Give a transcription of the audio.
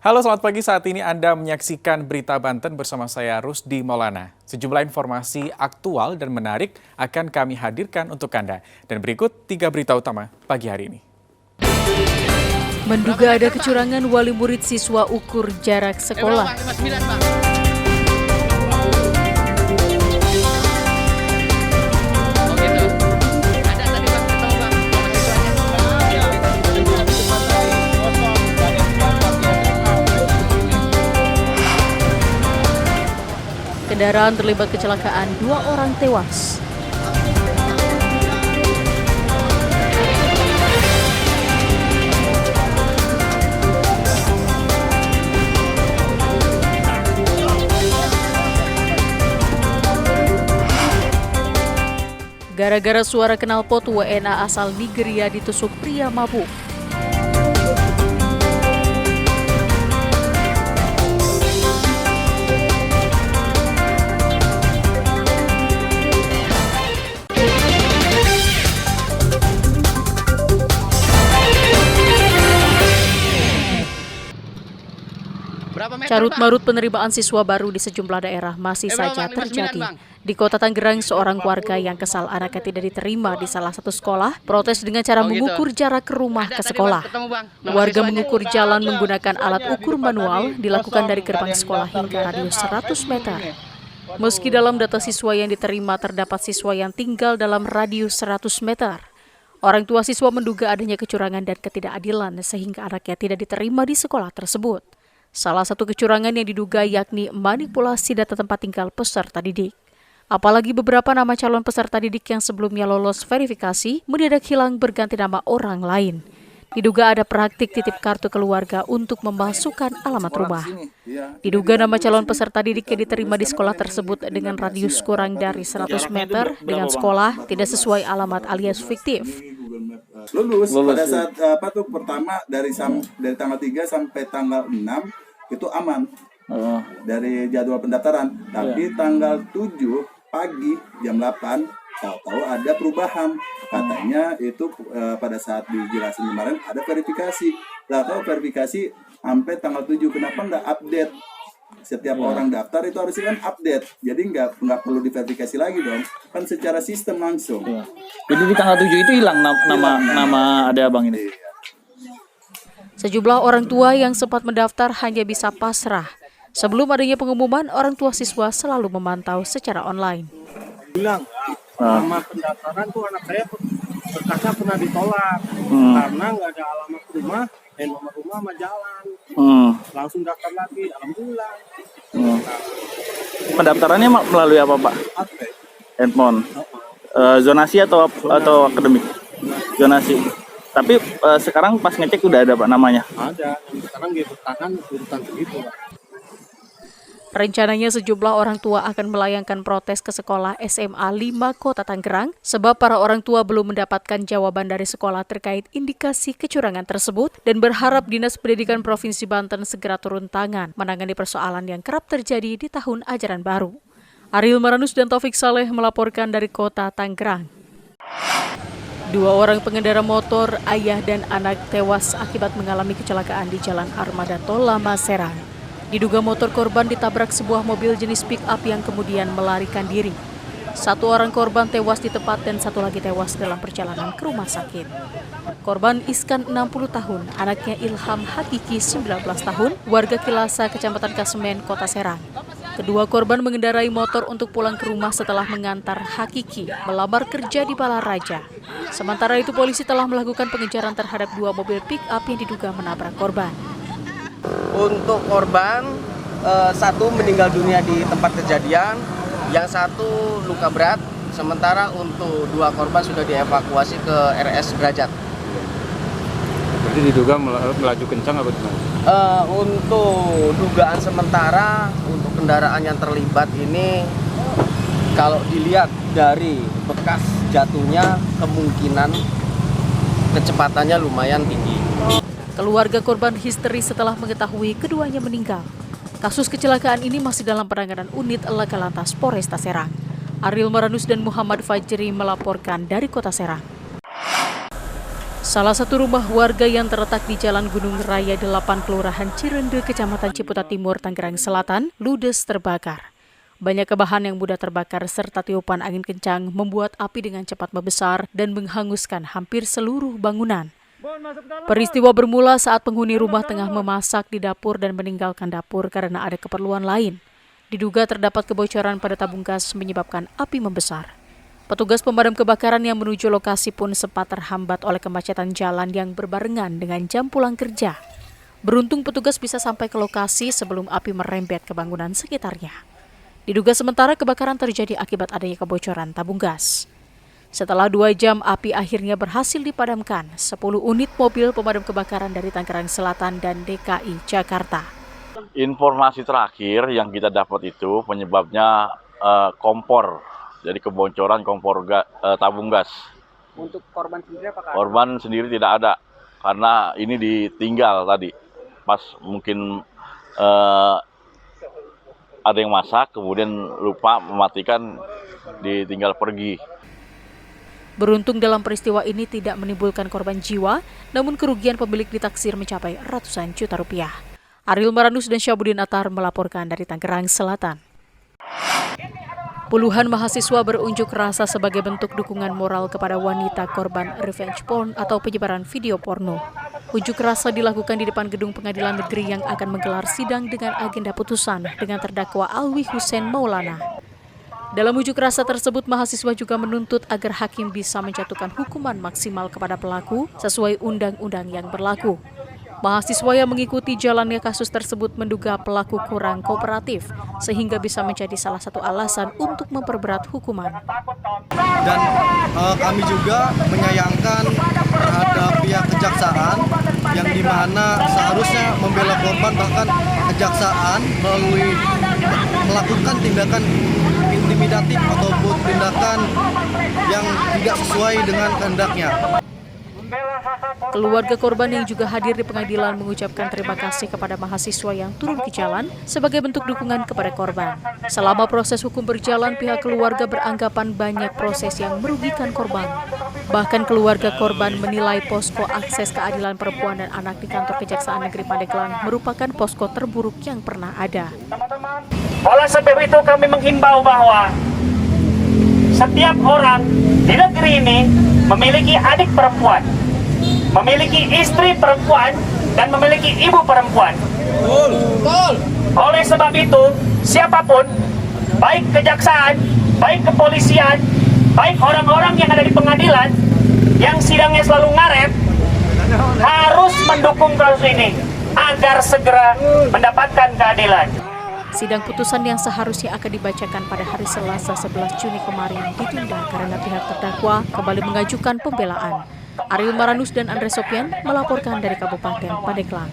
Halo, selamat pagi. Saat ini Anda menyaksikan Berita Banten bersama saya Rusdi Maulana. Sejumlah informasi aktual dan menarik akan kami hadirkan untuk Anda. Dan berikut 3 berita utama pagi hari ini. Menduga ada kecurangan wali murid siswa ukur jarak sekolah. Kendaraan terlibat kecelakaan, 2 orang tewas. Gara-gara suara knalpot, WNA asal Nigeria ditusuk pria mabuk. Carut-marut penerimaan siswa baru di sejumlah daerah masih saja terjadi. Di Kota Tangerang, seorang warga yang kesal anaknya tidak diterima di salah satu sekolah protes dengan cara mengukur jarak ke rumah ke sekolah. Warga mengukur jalan menggunakan alat ukur manual dilakukan dari gerbang sekolah hingga radius 100 meter. Meski dalam data siswa yang diterima terdapat siswa yang tinggal dalam radius 100 meter. Orang tua siswa menduga adanya kecurangan dan ketidakadilan sehingga anaknya tidak diterima di sekolah tersebut. Salah satu kecurangan yang diduga yakni manipulasi data tempat tinggal peserta didik. Apalagi beberapa nama calon peserta didik yang sebelumnya lolos verifikasi mendadak hilang berganti nama orang lain. Diduga ada praktik titip kartu keluarga untuk memasukkan alamat rumah. Diduga nama calon peserta didik yang diterima di sekolah tersebut dengan radius kurang dari 100 meter dengan sekolah tidak sesuai alamat alias fiktif. Lulus pada saat pertama dari tanggal 3 sampai tanggal 6 itu aman dari jadwal pendaftaran, tapi tanggal 7 pagi jam 8 tahu-tahu ada perubahan, katanya itu pada saat dijelasin kemarin ada verifikasi, tahu verifikasi sampai tanggal 7, kenapa nggak update? Setiap orang daftar itu harusnya kan update, jadi nggak perlu diverifikasi lagi dong, kan secara sistem langsung. Jadi di tanggal 7 itu hilang nama ada abang ini. Sejumlah orang tua yang sempat mendaftar hanya bisa pasrah. Sebelum adanya pengumuman, orang tua siswa selalu memantau secara online. Bilang nama pendaftaran tuh anak saya berkasnya pernah ditolak karena nggak ada alamat rumah dan nomor rumah sama jalan. Langsung daftar lagi, alhamdulillah. Pendaftarannya melalui apa, Pak? Handphone. Zonasi atau akademik? Zonasi. Tapi sekarang pas ngecek udah ada, Pak, namanya? Ada, sekarang dia bertahan urutan segitu, Pak. Rencananya sejumlah orang tua akan melayangkan protes ke sekolah SMA 5 Kota Tangerang sebab para orang tua belum mendapatkan jawaban dari sekolah terkait indikasi kecurangan tersebut dan berharap Dinas Pendidikan Provinsi Banten segera turun tangan menangani persoalan yang kerap terjadi di tahun ajaran baru. Ariel Maranus dan Taufik Saleh melaporkan dari Kota Tangerang. 2 orang pengendara motor, ayah dan anak tewas akibat mengalami kecelakaan di Jalan Armada Tol Lama Serang. Diduga motor korban ditabrak sebuah mobil jenis pick-up yang kemudian melarikan diri. 1 orang korban tewas di tempat dan 1 lagi tewas dalam perjalanan ke rumah sakit. Korban Iskan 60 tahun, anaknya Ilham Hakiki 19 tahun, warga Kilasa, Kecamatan Kasemen, Kota Serang. Kedua korban mengendarai motor untuk pulang ke rumah setelah mengantar Hakiki melamar kerja di Balaraja. Sementara itu polisi telah melakukan pengejaran terhadap 2 mobil pick-up yang diduga menabrak korban. Untuk korban, 1 meninggal dunia di tempat kejadian, yang 1 luka berat, sementara untuk 2 korban sudah dievakuasi ke RS Derajat. Jadi diduga melaju kencang apa gimana? Untuk dugaan sementara, untuk kendaraan yang terlibat ini, kalau dilihat dari bekas jatuhnya, kemungkinan kecepatannya lumayan tinggi. Keluarga korban histeris setelah mengetahui keduanya meninggal. Kasus kecelakaan ini masih dalam penanganan unit Laka Lantas Polresta Serang. Ariel Maranus dan Muhammad Fajri melaporkan dari Kota Serang. Salah satu rumah warga yang terletak di Jalan Gunung Raya 8 Kelurahan Cirende, Kecamatan Ciputat Timur, Tangerang Selatan, ludes terbakar. Banyak bahan yang mudah terbakar serta tiupan angin kencang membuat api dengan cepat membesar dan menghanguskan hampir seluruh bangunan. Peristiwa bermula saat penghuni rumah tengah memasak di dapur dan meninggalkan dapur karena ada keperluan lain. Diduga terdapat kebocoran pada tabung gas menyebabkan api membesar. Petugas pemadam kebakaran yang menuju lokasi pun sempat terhambat oleh kemacetan jalan yang berbarengan dengan jam pulang kerja. Beruntung petugas bisa sampai ke lokasi sebelum api merembet ke bangunan sekitarnya. Diduga sementara kebakaran terjadi akibat adanya kebocoran tabung gas. Setelah 2 jam, api akhirnya berhasil dipadamkan. 10 unit mobil pemadam kebakaran dari Tangerang Selatan dan DKI Jakarta. Informasi terakhir yang kita dapat itu penyebabnya kompor. Jadi kebocoran kompor tabung gas. Untuk korban sendiri apakah? Korban sendiri tidak ada karena ini ditinggal tadi. Pas mungkin ada yang masak kemudian lupa mematikan, ditinggal pergi. Beruntung dalam peristiwa ini tidak menimbulkan korban jiwa, namun kerugian pemilik ditaksir mencapai ratusan juta rupiah. Ariel Maranus dan Syabudin Atar melaporkan dari Tangerang Selatan. Puluhan mahasiswa berunjuk rasa sebagai bentuk dukungan moral kepada wanita korban revenge porn atau penyebaran video porno. Unjuk rasa dilakukan di depan gedung pengadilan negeri yang akan menggelar sidang dengan agenda putusan dengan terdakwa Alwi Hussein Maulana. Dalam unjuk rasa tersebut, mahasiswa juga menuntut agar hakim bisa menjatuhkan hukuman maksimal kepada pelaku sesuai undang-undang yang berlaku. Mahasiswa yang mengikuti jalannya kasus tersebut menduga pelaku kurang kooperatif sehingga bisa menjadi salah satu alasan untuk memperberat hukuman. Dan kami juga menyayangkan terhadap pihak kejaksaan yang dimana seharusnya membela korban, bahkan kejaksaan melalui melakukan tindakan intimidatif ataupun tindakan yang tidak sesuai dengan kehendaknya. Keluarga korban yang juga hadir di pengadilan mengucapkan terima kasih kepada mahasiswa yang turun ke jalan sebagai bentuk dukungan kepada korban. Selama proses hukum berjalan, pihak keluarga beranggapan banyak proses yang merugikan korban. Bahkan keluarga korban menilai posko akses keadilan perempuan dan anak di kantor Kejaksaan Negeri Pandeglang merupakan posko terburuk yang pernah ada. Oleh sebab itu kami menghimbau bahwa setiap orang di negeri ini memiliki adik perempuan, memiliki istri perempuan, dan memiliki ibu perempuan. Oleh sebab itu, siapapun, baik kejaksaan, baik kepolisian, baik orang-orang yang ada di pengadilan, yang sidangnya selalu ngaret, harus mendukung kasus ini agar segera mendapatkan keadilan. Sidang putusan yang seharusnya akan dibacakan pada hari Selasa 11 Juni kemarin ditunda karena pihak terdakwa kembali mengajukan pembelaan. Ariel Maranus dan Andre Sopian melaporkan dari Kabupaten Pandeglang.